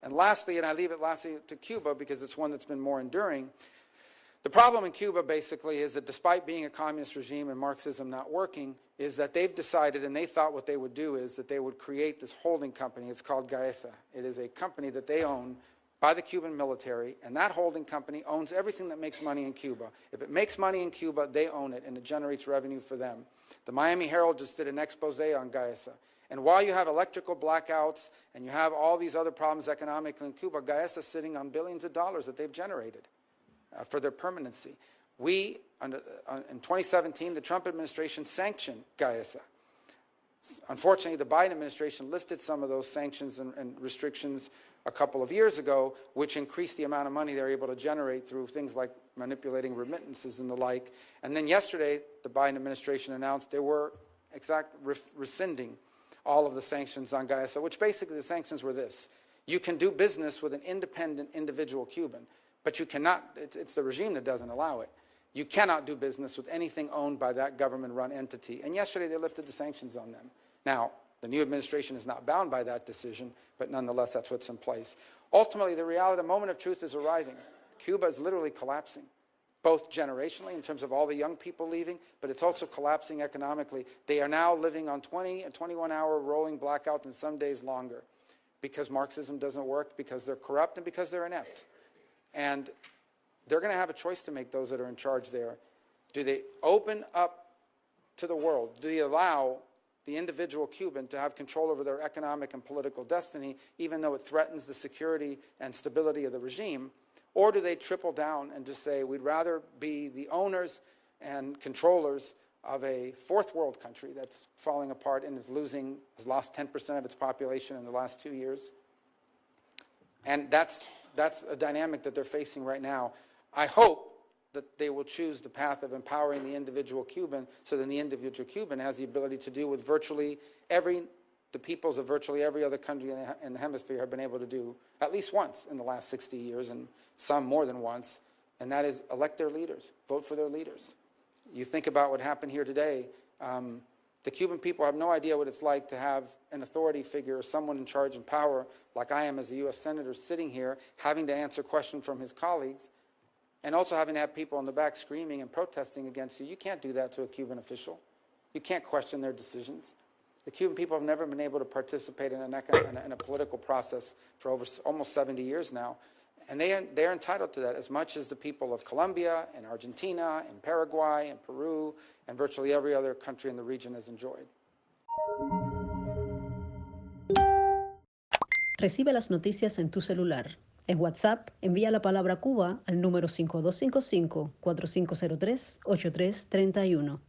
And lastly, and I leave it lastly to Cuba because it's one that's been more enduring, the problem in Cuba basically is that despite being a communist regime and Marxism not working, is that they've decided, and they thought what they would do is that they would create this holding company. It's called GAESA. It is a company that they own by the Cuban military, and that holding company owns everything that makes money in Cuba. If it makes money in Cuba, they own it, and it generates revenue for them. The Miami Herald just did an expose on GAESA. And while you have electrical blackouts and you have all these other problems economically in Cuba, GAESA is sitting on billions of dollars that they've generated for their permanency. In 2017, the Trump administration sanctioned GAESA. Unfortunately, the Biden administration lifted some of those sanctions and restrictions a couple of years ago, which increased the amount of money they're able to generate through things like manipulating remittances and the like. And then yesterday, the Biden administration announced they were rescinding all of the sanctions on GAESA, which basically the sanctions were this. You can do business with an independent individual Cuban, but you cannot, it's the regime that doesn't allow it. You cannot do business with anything owned by that government-run entity. And yesterday they lifted the sanctions on them. Now, the new administration is not bound by that decision, but nonetheless that's what's in place. Ultimately, the reality, the moment of truth is arriving. Cuba is literally collapsing, both generationally in terms of all the young people leaving, but it's also collapsing economically. They are now living on 20 and 21-hour rolling blackouts and some days longer because Marxism doesn't work, because they're corrupt, and because they're inept. And they're going to have a choice to make, those that are in charge there. Do they open up to the world? Do they allow the individual Cuban to have control over their economic and political destiny, even though it threatens the security and stability of the regime? Or do they triple down and just say, we'd rather be the owners and controllers of a fourth world country that's falling apart and has lost 10% of its population in the last 2 years? And that's a dynamic that they're facing right now. I hope that they will choose the path of empowering the individual Cuban, so that the individual Cuban has the ability to do what the peoples of virtually every other country in the hemisphere have been able to do at least once in the last 60 years, and some more than once, and that is elect their leaders, vote for their leaders. You think about what happened here today. The Cuban people have no idea what it's like to have an authority figure or someone in charge and power, like I am as a U.S. Senator, sitting here having to answer questions from his colleagues, and also having to have people in the back screaming and protesting against you. You can't do that to a Cuban official. You can't question their decisions. The Cuban people have never been able to participate in a political process for over almost 70 years now, and they're entitled to that as much as the people of Colombia and Argentina and Paraguay and Peru and virtually every other country in the region has enjoyed. Recibe las noticias en tu celular. En WhatsApp, envía la palabra Cuba al número 5255-4503-8331.